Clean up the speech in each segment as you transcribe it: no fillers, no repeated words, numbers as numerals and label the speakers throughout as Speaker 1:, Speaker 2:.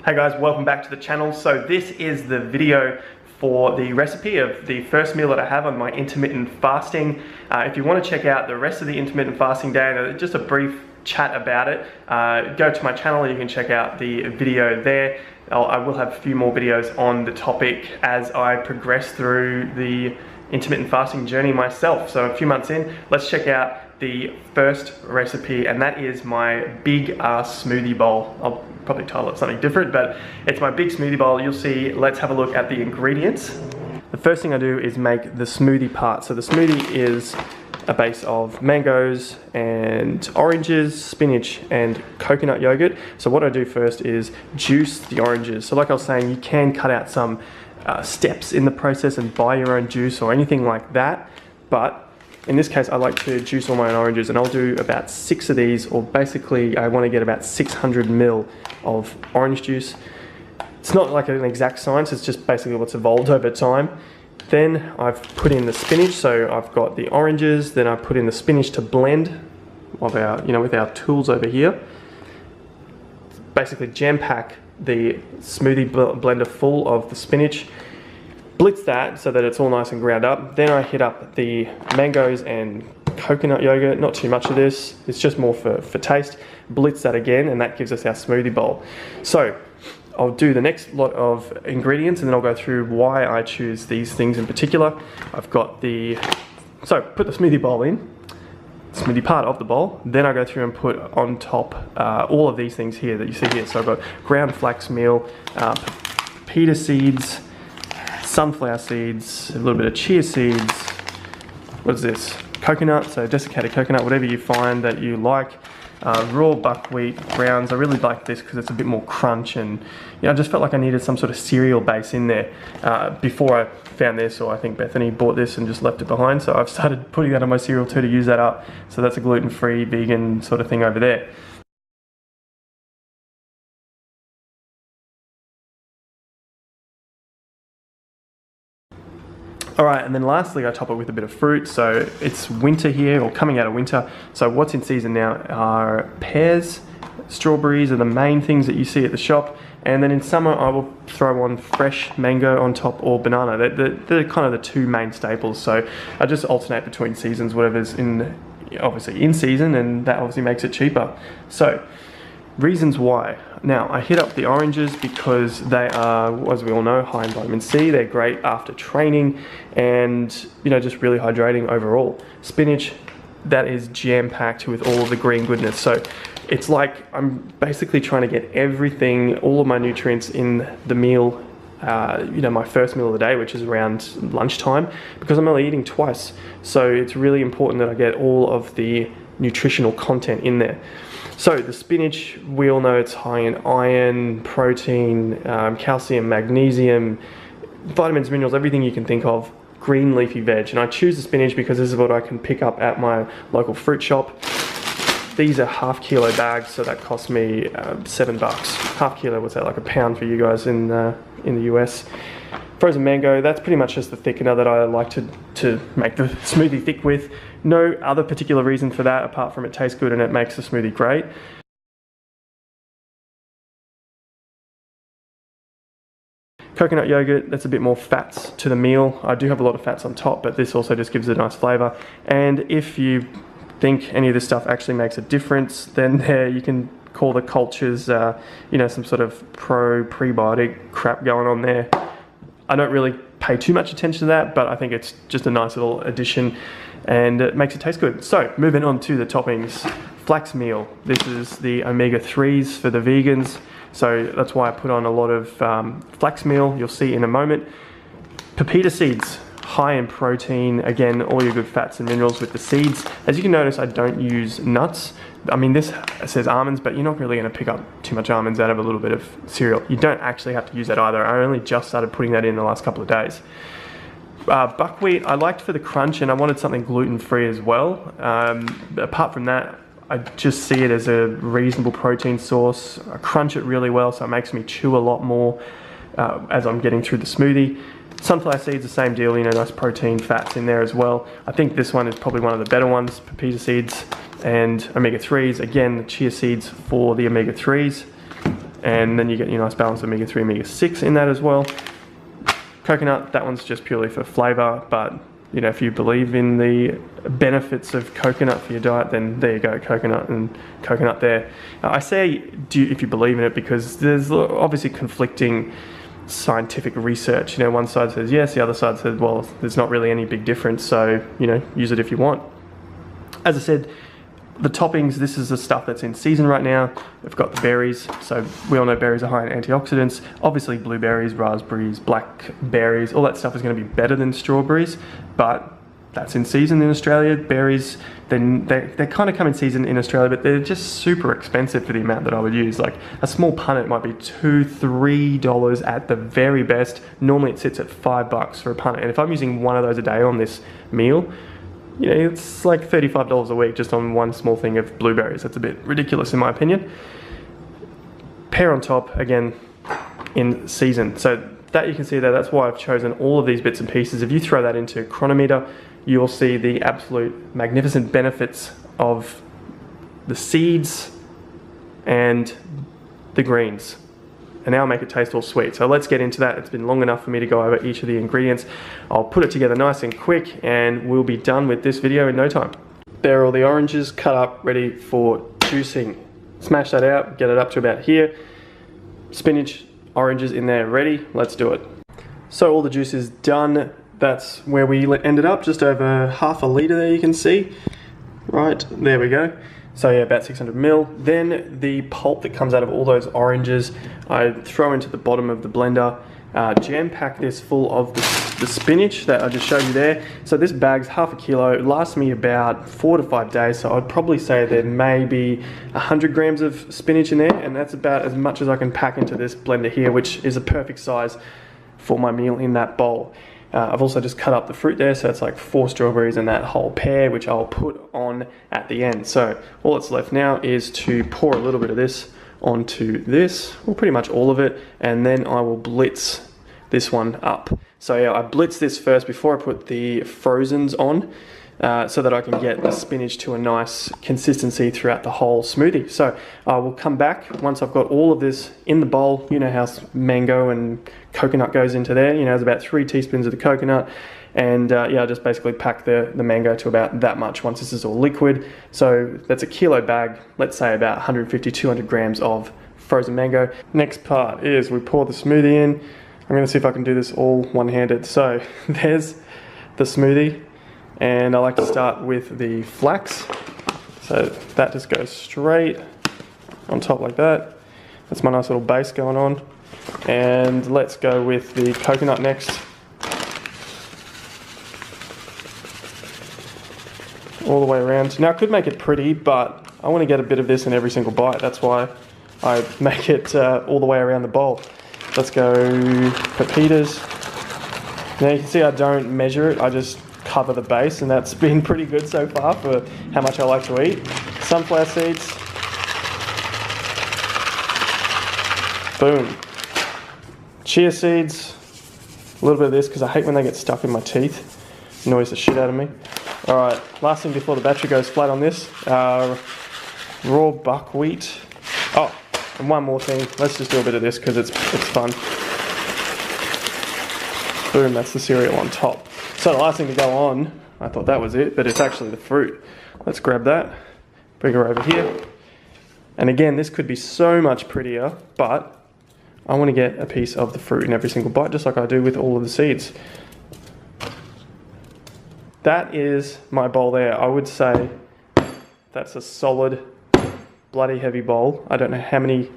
Speaker 1: Hey guys, welcome back to the channel. So this is the video for the recipe of the first meal that I have on my intermittent fasting. If you want to check out the rest of the intermittent fasting day and just a brief chat about it, go to my channel and you can check out the video there. I will have a few more videos on the topic as I progress through the intermittent fasting journey myself. So a few months in, let's check out the first recipe, and that is my big ass smoothie bowl. I'll probably title it something different, but it's my big smoothie bowl. You'll see. Let's have a look at the ingredients. The first thing I do is make the smoothie part. So the smoothie is a base of mangoes and oranges, spinach and coconut yogurt. So what I do first is juice the oranges. So like I was saying, you can cut out some steps in the process and buy your own juice or anything like that, but in this case, I like to juice all my own oranges, and I'll do about 6 of these, or basically I want to get about 600 ml of orange juice. It's not like an exact science, it's just basically what's evolved over time. Then I've put in the spinach, so I've got the oranges, then I put in the spinach to blend with our tools over here. Basically jam pack the smoothie blender full of the spinach, blitz that so that it's all nice and ground up. Then I hit up the mangoes and coconut yogurt, not too much of this, it's just more for taste. Blitz that again, and that gives us our smoothie bowl. So I'll do the next lot of ingredients and then I'll go through why I choose these things in particular. I've got so put the smoothie bowl in, smoothie part of the bowl, then I go through and put on top all of these things here that you see here. So I've got ground flax meal, pita seeds, sunflower seeds, a little bit of chia seeds, what is this? Coconut, so desiccated coconut, whatever you find that you like. Raw buckwheat grounds. I really like this because it's a bit more crunch, and I just felt like I needed some sort of cereal base in there before I found this, or I think Bethany bought this and just left it behind, so I've started putting that on my cereal too to use that up. So that's a gluten-free, vegan sort of thing over there. Alright, and then lastly I top it with a bit of fruit. So it's winter here, or coming out of winter, so what's in season now are pears, strawberries are the main things that you see at the shop, and then in summer I will throw on fresh mango on top, or banana. They're kind of the two main staples, so I just alternate between seasons, whatever's obviously in season, and that obviously makes it cheaper. So reasons why. Now, I hit up the oranges because they are, as we all know, high in vitamin C. They're great after training and, just really hydrating overall. Spinach, that is jam-packed with all of the green goodness. So it's like I'm basically trying to get everything, all of my nutrients in the meal, my first meal of the day, which is around lunchtime, because I'm only eating twice. So it's really important that I get all of the nutritional content in there. So the spinach, we all know it's high in iron, protein, calcium, magnesium, vitamins, minerals, everything you can think of, green leafy veg. And I choose the spinach because this is what I can pick up at my local fruit shop. These are half kilo bags, so that cost me $7. Half kilo, what's that, like a pound for you guys in the US. Frozen mango, that's pretty much just the thickener that I like to make the smoothie thick with. No other particular reason for that apart from it tastes good and it makes the smoothie great. Coconut yogurt, that's a bit more fats to the meal. I do have a lot of fats on top, but this also just gives it a nice flavour. And if you think any of this stuff actually makes a difference, then you can call the cultures, some sort of prebiotic crap going on there. I don't really pay too much attention to that, but I think it's just a nice little addition and it makes it taste good. So moving on to the toppings. Flax meal. This is the omega-3s for the vegans. So that's why I put on a lot of flax meal. You'll see in a moment. Pepita seeds, high in protein. Again, all your good fats and minerals with the seeds. As you can notice, I don't use nuts. I mean, this says almonds, but you're not really going to pick up too much almonds out of a little bit of cereal. You don't actually have to use that either. I only just started putting that in the last couple of days. Buckwheat, I liked for the crunch, and I wanted something gluten-free as well. Apart from that, I just see it as a reasonable protein source. I crunch it really well, so it makes me chew a lot more as I'm getting through the smoothie. Sunflower seeds, the same deal, nice protein, fats in there as well. I think this one is probably one of the better ones, pepita seeds and omega-3s. Again, the chia seeds for the omega-3s. and then you get your nice balance of omega-3, omega-6 in that as well. Coconut, that one's just purely for flavor, but you know, if you believe in the benefits of coconut for your diet, then there you go, coconut and coconut there. I say if you believe in it because there's obviously conflicting scientific research. You know, one side says yes, the other side says, well, there's not really any big difference, so, you know, use it if you want. As I said, the toppings, this is the stuff that's in season right now. We've got the berries, so we all know berries are high in antioxidants. Obviously blueberries, raspberries, blackberries, all that stuff is going to be better than strawberries, but that's in season in Australia. Berries, they kind of come in season in Australia, but they're just super expensive for the amount that I would use. Like a small punnet might be $2, $3 at the very best. Normally it sits at $5 for a punnet, and if I'm using one of those a day on this meal, you know, it's like $35 a week just on one small thing of blueberries. That's a bit ridiculous in my opinion. Pear on top, again, in season. So that you can see there, that's why I've chosen all of these bits and pieces. If you throw that into Chronometer, you'll see the absolute magnificent benefits of the seeds and the greens. And now I'll make it taste all sweet. So let's get into that. It's been long enough for me to go over each of the ingredients. I'll put it together nice and quick and we'll be done with this video in no time. There are all the oranges cut up, ready for juicing. Smash that out, get it up to about here. Spinach, oranges in there ready, let's do it. So all the juice is done. That's where we ended up, just over half a litre there you can see. Right, there we go. So yeah, about 600 ml. Then the pulp that comes out of all those oranges, I throw into the bottom of the blender. Jam pack this full of the spinach that I just showed you there. So this bag's half a kilo. It lasts me about 4 to 5 days. So I'd probably say there may be 100 grams of spinach in there, and that's about as much as I can pack into this blender here, which is a perfect size for my meal in that bowl. I've also just cut up the fruit there, so it's like 4 strawberries and that whole pear, which I'll put on at the end. So all that's left now is to pour a little bit of this onto this, well, pretty much all of it, and then I will blitz this one up. So yeah, I blitz this first before I put the frozens on, so that I can get the spinach to a nice consistency throughout the whole smoothie. So I will come back once I've got all of this in the bowl. You know how mango and coconut goes into there. You know, it's about 3 teaspoons of the coconut, and yeah, I just basically pack the mango to about that much once this is all liquid. So that's a kilo bag, let's say about 150, 200 grams of frozen mango. Next part is we pour the smoothie in. I'm gonna see if I can do this all one-handed. So there's the smoothie. And I like to start with the flax. So that just goes straight on top like that. That's my nice little base going on. And let's go with the coconut next. All the way around. Now I could make it pretty, but I want to get a bit of this in every single bite. That's why I make it all the way around the bowl. Let's go pepitas. Now you can see I don't measure it, I just cover the base, and that's been pretty good so far for how much I like to eat. Sunflower seeds. Boom. Chia seeds. A little bit of this because I hate when they get stuck in my teeth. Annoys the shit out of me. Alright, last thing before the battery goes flat on this. Raw buckwheat. Oh, and one more thing. Let's just do a bit of this because it's fun. Boom, that's the cereal on top. So the last thing to go on, I thought that was it, but it's actually the fruit. Let's grab that, bring her over here. And again, this could be so much prettier, but I want to get a piece of the fruit in every single bite, just like I do with all of the seeds. That is my bowl there. I would say that's a solid, bloody heavy bowl. I don't know how many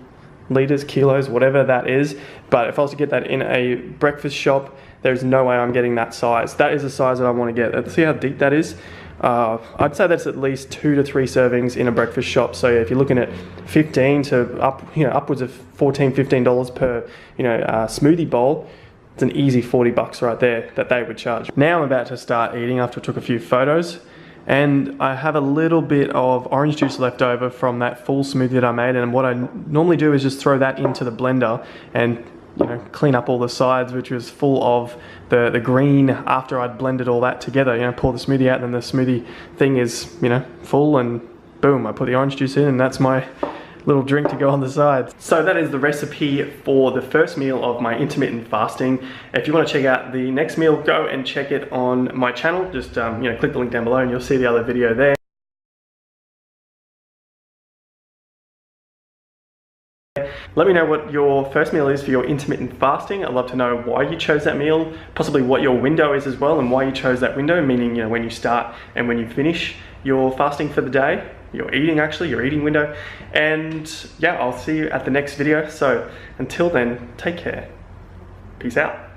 Speaker 1: liters, kilos, whatever that is, but if I was to get that in a breakfast shop, there's no way I'm getting that size. That is the size that I want to get. See how deep that is? I'd say that's at least 2 to 3 servings in a breakfast shop. So yeah, if you're looking at 15 to upwards of $14, $15 per smoothie bowl, it's an easy 40 bucks right there that they would charge. Now I'm about to start eating after I took a few photos, and I have a little bit of orange juice left over from that full smoothie that I made, and what I normally do is just throw that into the blender and clean up all the sides, which was full of the green after I'd blended all that together. Pour the smoothie out, and then the smoothie thing is full, and boom, I put the orange juice in, and that's my little drink to go on the side. So that is the recipe for the first meal of my intermittent fasting. If you want to check out the next meal, go and check it on my channel. Just click the link down below and you'll see the other video there. Let me know what your first meal is for your intermittent fasting. I'd love to know why you chose that meal, possibly what your window is as well, and why you chose that window, meaning when you start and when you finish your fasting for the day, your eating window. And yeah, I'll see you at the next video. So until then, take care. Peace out.